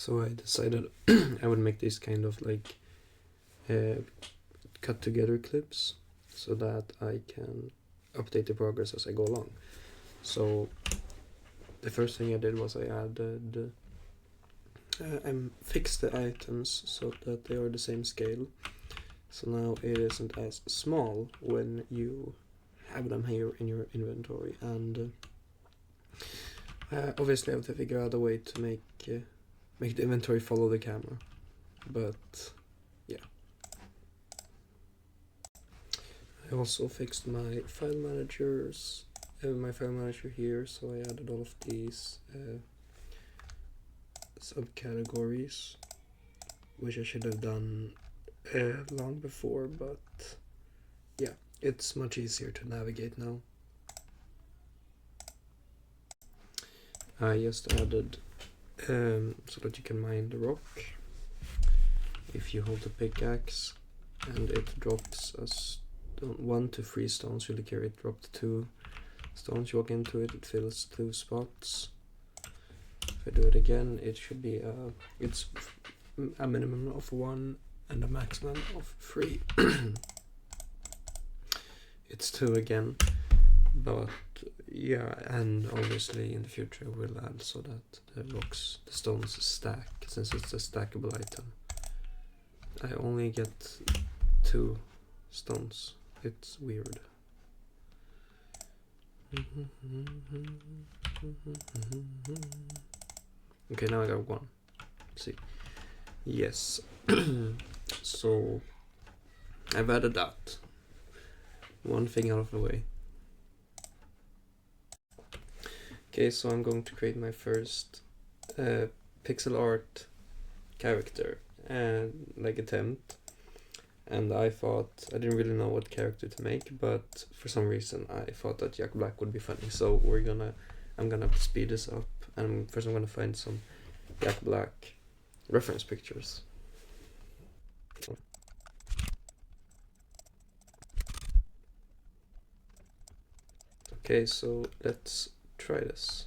So I decided I would make these kind of like cut together clips so that I can update the progress as I go along. So the first thing I did was I added I fixed the items so that they are the same scale. So now it isn't as small when you have them here in your inventory, and obviously I have to figure out a way to make the inventory follow the camera, but yeah. I also fixed my file manager here, so I added all of these subcategories, which I should have done long before, but yeah, it's much easier to navigate now. I just added so that you can mine the rock. If you hold the pickaxe and it drops 1 to 3 stones, you'll carry it dropped 2 stones, you walk into it, it fills 2 spots. If I do it again, it should be it's a minimum of 1 and a maximum of 3. It's 2 again, but yeah, and obviously in the future we'll add so that the stones stack, since it's a stackable item. I only get 2 stones. It's weird. Okay, now I got 1. Let's see. Yes. So I've added that. One thing out of the way. Okay, so I'm going to create my first pixel art character, like attempt. And I thought, I didn't really know what character to make, but for some reason I thought that Jack Black would be funny. So I'm gonna speed this up, and first I'm gonna find some Jack Black reference pictures. Okay, so let's try this.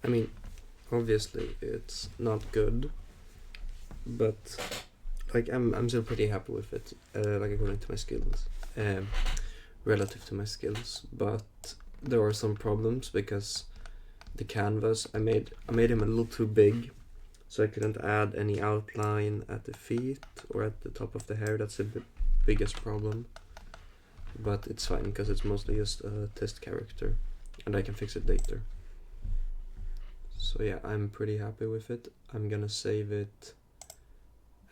I mean, obviously it's not good, but like I'm still pretty happy with it, like according to my skills, relative to my skills. But there are some problems because the canvas, I made him a little too big, so I couldn't add any outline at the feet or at the top of the hair. That's a bit biggest problem, but it's fine because it's mostly just a test character and I can fix it later. So yeah, I'm pretty happy with it. I'm gonna save it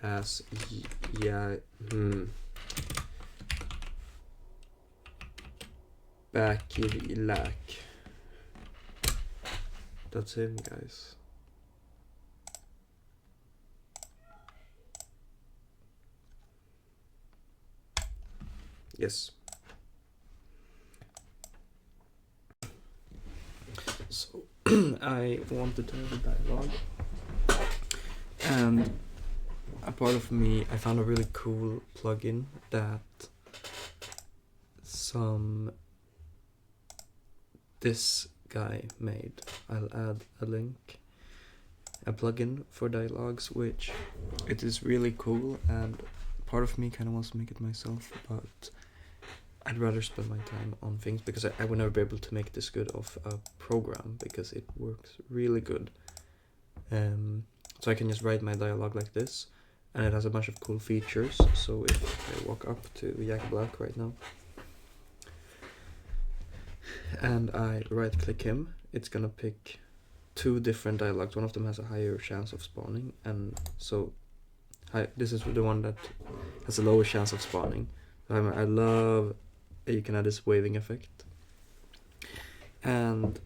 as Bakirlak. That's him, guys. Yes. So I wanted to have a dialogue, and a part of me, I found a really cool plugin that this guy made. I'll add a link. A plugin for dialogues, which it is really cool, and part of me kind of wants to make it myself, but I'd rather spend my time on things because I would never be able to make this good of a program because it works really good. So I can just write my dialogue like this, and it has a bunch of cool features. So if I walk up to Jack Black right now and I right click him, it's gonna pick 2 different dialogues. One of them has a higher chance of spawning, and so this is the one that has a lower chance of spawning. I love that you can add this waving effect, and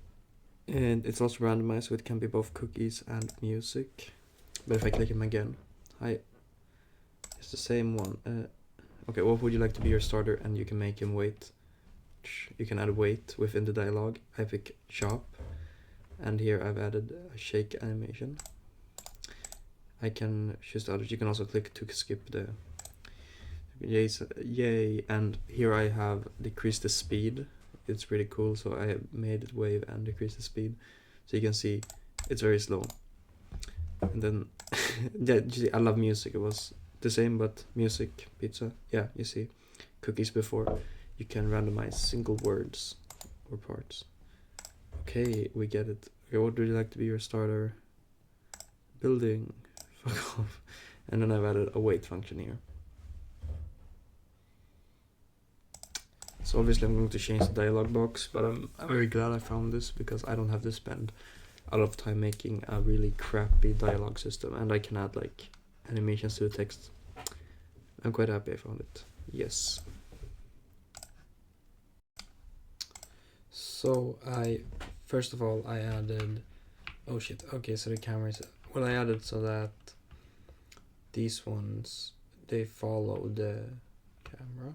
it's also randomized, so it can be both cookies and music. But if I click him again, it's the same one. Okay, what would you like to be your starter? And you can make him wait. You can add weight within the dialogue. I pick chop, and here I've added a shake animation. I can choose the others. You can also click to skip the yay, and here I have decreased the speed. It's pretty cool, so I have made it wave and decrease the speed, so you can see it's very slow. And then yeah, you see, I love music. It was the same, but music, pizza. Yeah, you see cookies before. You can randomize single words or parts. Okay, we get it. Okay, what would you like to be your starter? Building. Fuck off. And then I've added a wait function here. So obviously I'm going to change the dialog box, but I'm very glad I found this because I don't have to spend a lot of time making a really crappy dialogue system, and I can add like animations to the text. I'm quite happy I found it. Yes. So first of all I added, oh shit, okay, so the cameras, well, I added so that these ones, they follow the camera.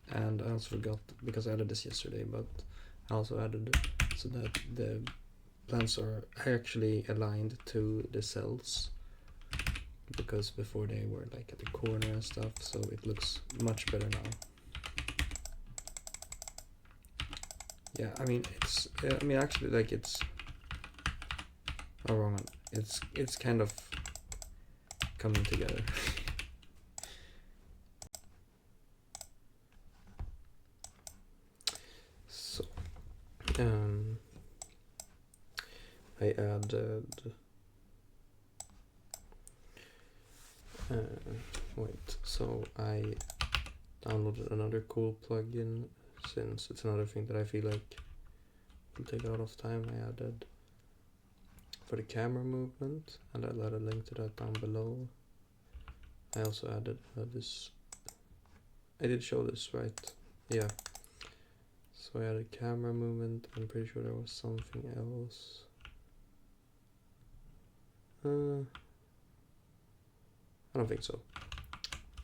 And I also forgot, because I added this yesterday, but I also added so that the plants are actually aligned to the cells, because before they were like at the corner and stuff, so it looks much better now. Yeah, I mean actually, like, it's wrong one. It's kind of coming together. So I added so I downloaded another cool plugin, since it's another thing that I feel like will take a lot of time. I added for the camera movement, and I'll add a link to that down below. I also added this. I did show this, right? Yeah. So I added camera movement. I'm pretty sure there was something else. I don't think so.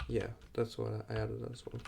Yeah, that's what I added as well.